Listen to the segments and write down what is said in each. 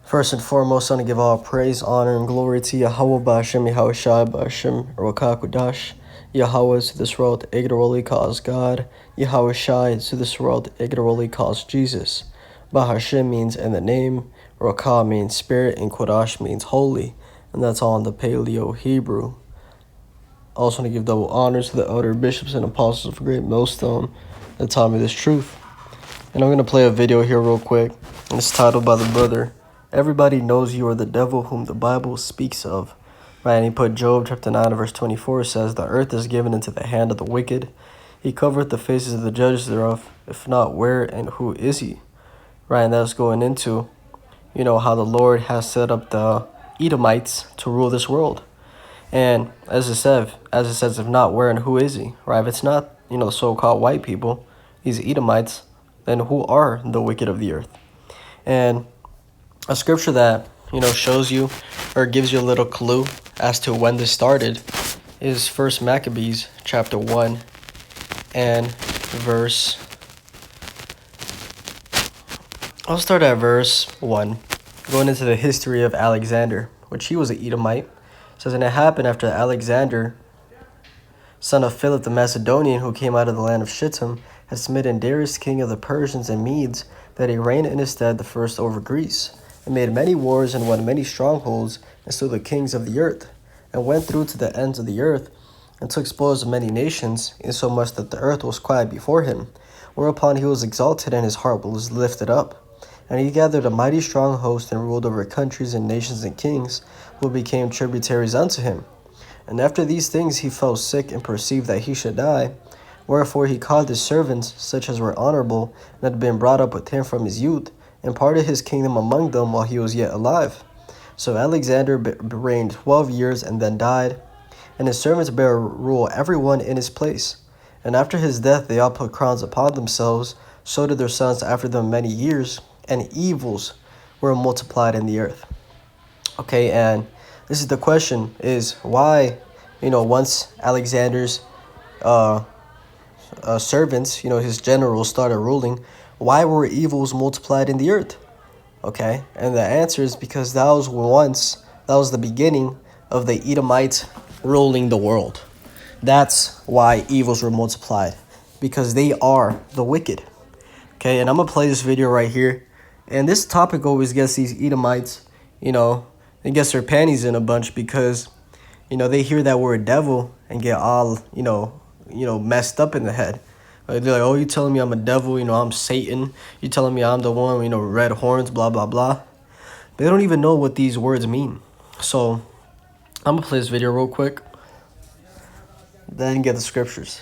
First and foremost, I want to give all praise, honor, and glory to Yahweh Ba'Hashem, Yahweh Shai Ba'Hashem, Rakakudash. Yahweh to this world ignorantly calls God. Yahweh Shai to this world ignorantly calls Jesus. Ba'Hashem means in the name, Rakah means spirit, and Kodash means holy. And that's all in the Paleo Hebrew. I also want to give double honors to the elder bishops and apostles of Great Millstone that taught me this truth. And I'm going to play a video here real quick. And it's titled by the brother, "Everybody knows you are the devil whom the Bible speaks of." Right, and he put Job chapter 9 verse 24 says, "The earth is given into the hand of the wicked. He covereth the faces of the judges thereof. If not, where and who is he?" Right, and that's going into, how the Lord has set up the Edomites to rule this world. And as it says, if not, where and who is he? Right, if it's not, the so-called white people, these Edomites, then who are the wicked of the earth? And a scripture that, shows you or gives you a little clue as to when this started is First Maccabees chapter 1 and verse. I'll start at verse 1, going into the history of Alexander, which he was an Edomite. It says, "And it happened after Alexander, son of Philip the Macedonian, who came out of the land of Shittim, had smitten Darius king of the Persians and Medes, that he reigned in his stead the first over Greece, and made many wars and won many strongholds, and slew the kings of the earth, and went through to the ends of the earth, and took spoils of many nations, insomuch that the earth was quiet before him. Whereupon he was exalted, and his heart was lifted up. And he gathered a mighty strong host, and ruled over countries and nations and kings, who became tributaries unto him. And after these things he fell sick, and perceived that he should die. Wherefore he called his servants, such as were honorable, and had been brought up with him from his youth, and parted his kingdom among them while he was yet alive. So Alexander reigned 12 years, and then died. And his servants bare rule every one in his place. And after his death they all put crowns upon themselves, so did their sons after them many years, and evils were multiplied in the earth." Okay, and this is the question, is why, once Alexander's servants, his generals started ruling, why were evils multiplied in the earth? Okay, and the answer is because that was the beginning of the Edomites ruling the world. That's why evils were multiplied, because they are the wicked. Okay, and I'm going to play this video right here. And this topic always gets these Edomites, they get their panties in a bunch because, they hear that word devil and get all, messed up in the head. They're like, "Oh, you telling me I'm a devil, I'm Satan. You telling me I'm the one, red horns, blah, blah, blah." They don't even know what these words mean. So I'm going to play this video real quick, then get the scriptures.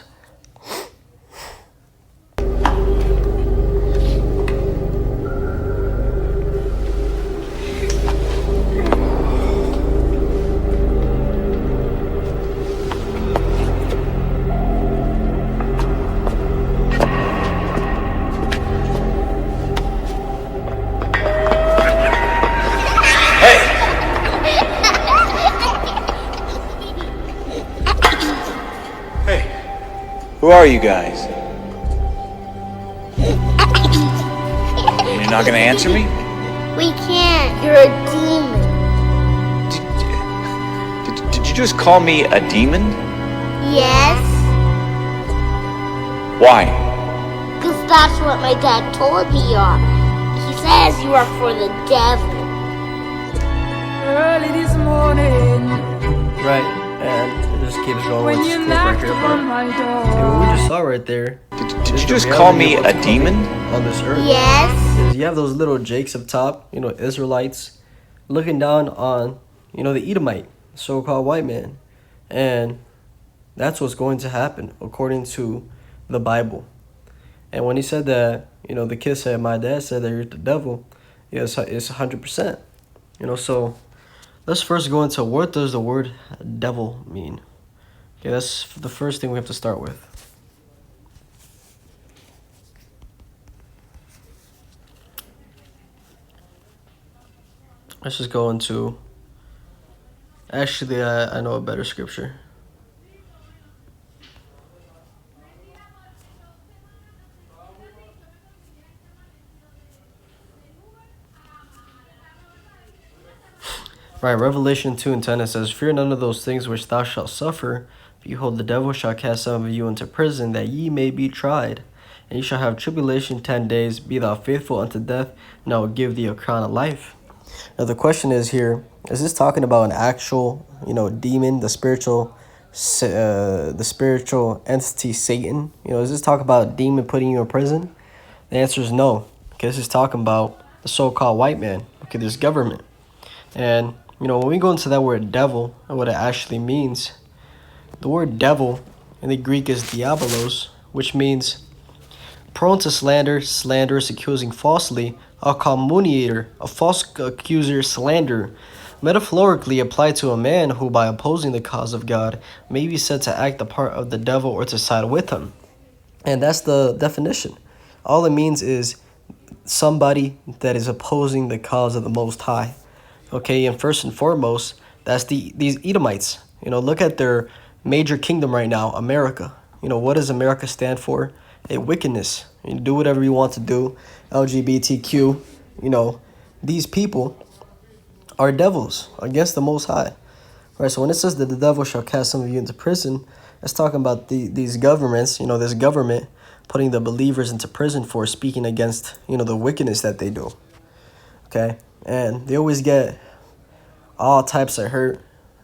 Who are you guys? You're not gonna answer me? We can't. You're a demon. Did you just call me a demon? Yes. Why? Because that's what my dad told me you are. He says you are for the devil. Early this morning, Right, and it just keeps going when with you this clip right knocked here. on But my what door, we just saw right there. Did you just call me a demon? On this earth. Yes. Is you have those little jakes up top, Israelites, looking down on, the Edomite, so-called white man. And that's what's going to happen according to the Bible. And when he said that, the kid said, "My dad said that you're the devil," it's 100%. So let's first go into what does the word devil mean. Okay, that's the first thing we have to start with. Let's just go into, actually, I know a better scripture. Right, Revelation 2 and 10, it says, Fear none of those things which thou shalt suffer. Behold, the devil shall cast some of you into prison, that ye may be tried. And ye shall have tribulation 10 days. Be thou faithful unto death, and I will give thee a crown of life. Now the question is here, is this talking about an actual, demon, the spiritual entity Satan? Is this talking about a demon putting you in prison? The answer is no, because this is talking about the so-called white man. Okay, there's government. And, when we go into that word devil and what it actually means, the word devil in the Greek is diabolos, which means prone to slander, slanderous, accusing falsely, a calumniator, a false accuser, slander, metaphorically applied to a man who, by opposing the cause of God, may be said to act the part of the devil or to side with him. And that's the definition. All it means is somebody that is opposing the cause of the Most High. Okay, and first and foremost, that's these Edomites. Look at their major kingdom right now, America. What does America stand for? A wickedness. You do whatever you want to do. LGBTQ. These people are devils against the Most High. Right. So when it says that the devil shall cast some of you into prison, it's talking about these governments. This government putting the believers into prison for speaking against the wickedness that they do. Okay. And they always get all types of hurt,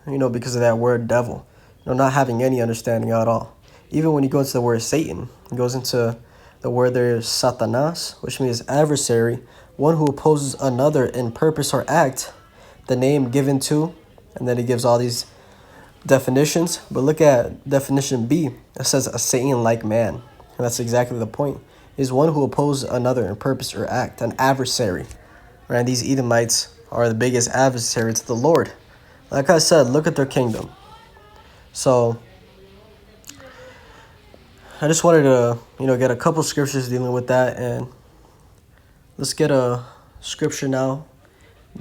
because of that word devil, not having any understanding at all. Even when you go into the word Satan, it goes into the word there is Satanas, which means adversary, one who opposes another in purpose or act, the name given to, and then he gives all these definitions. But look at definition B. It says a Satan-like man. And that's exactly the point. Is one who opposes another in purpose or act, an adversary. Right? These Edomites are the biggest adversary to the Lord. Like I said, look at their kingdom. So I just wanted to, get a couple scriptures dealing with that, and let's get a scripture now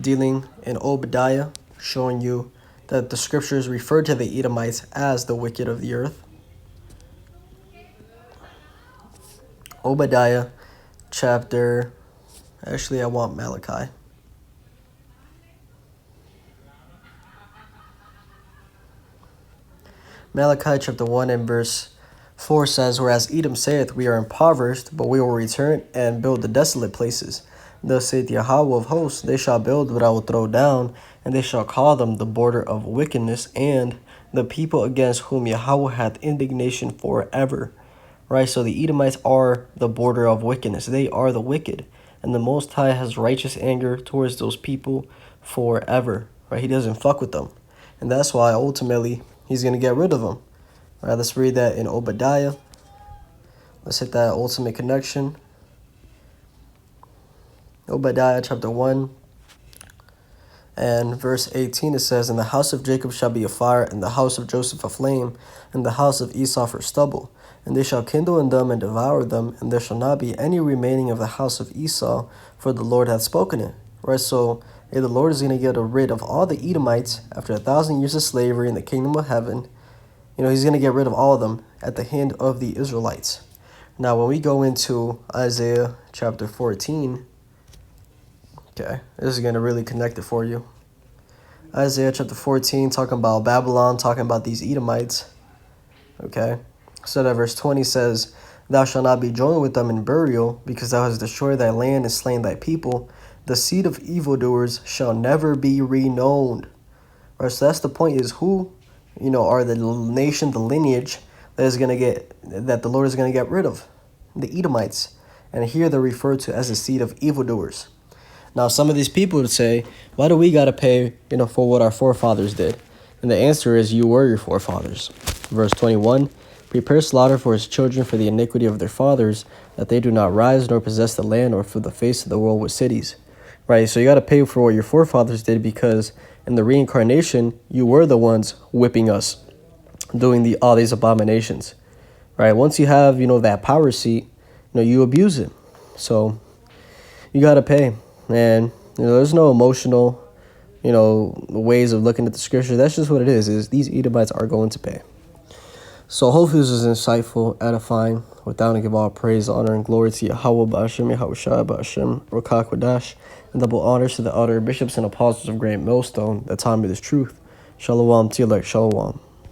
dealing in Obadiah, showing you that the scriptures refer to the Edomites as the wicked of the earth. Obadiah chapter, actually I want Malachi. Malachi chapter 1 and verse 4 says, Whereas Edom saith, We are impoverished, but we will return and build the desolate places. Thus saith Yahweh of hosts, They shall build, but I will throw down, and they shall call them the border of wickedness, and the people against whom Yahweh hath indignation forever. Right, so the Edomites are the border of wickedness. They are the wicked. And the Most High has righteous anger towards those people forever. Right, he doesn't fuck with them. And that's why ultimately he's going to get rid of them. All right, let's read that in Obadiah. Let's hit that ultimate connection. Obadiah chapter 1 and verse 18, it says, And the house of Jacob shall be a fire, and the house of Joseph a flame, and the house of Esau for stubble. And they shall kindle in them and devour them, and there shall not be any remaining of the house of Esau, for the Lord hath spoken it. Right, so the Lord is going to get rid of all the Edomites after 1,000 years of slavery in the kingdom of heaven. He's going to get rid of all of them at the hand of the Israelites. Now, when we go into Isaiah chapter 14, okay, this is going to really connect it for you. Isaiah chapter 14, talking about Babylon, talking about these Edomites. Okay, so that verse 20 says, Thou shalt not be joined with them in burial, because thou hast destroyed thy land and slain thy people. The seed of evildoers shall never be renowned. Right, so that's the point, is who, are the nation, the lineage that the Lord is going to get rid of. The Edomites. And here they're referred to as the seed of evildoers. Now, some of these people would say, why do we got to pay, for what our forefathers did? And the answer is, you were your forefathers. Verse 21, Prepare slaughter for his children for the iniquity of their fathers, that they do not rise nor possess the land or fill the face of the world with cities. Right, so you got to pay for what your forefathers did, because in the reincarnation, you were the ones whipping us, doing all these abominations. Right, once you have, that power seat, you abuse it. So you got to pay. And, there's no emotional, ways of looking at the scripture. That's just what it is these Edomites are going to pay. So hopefully this is insightful, edifying. With that, I give all praise, honor, and glory to Yahweh Ba'ashem, Yahushua Ba'ashem, Rokak Wadash. And double honors to the elder bishops and apostles of Great Millstone that taught me this truth. Shalom, Tilak, Shalom.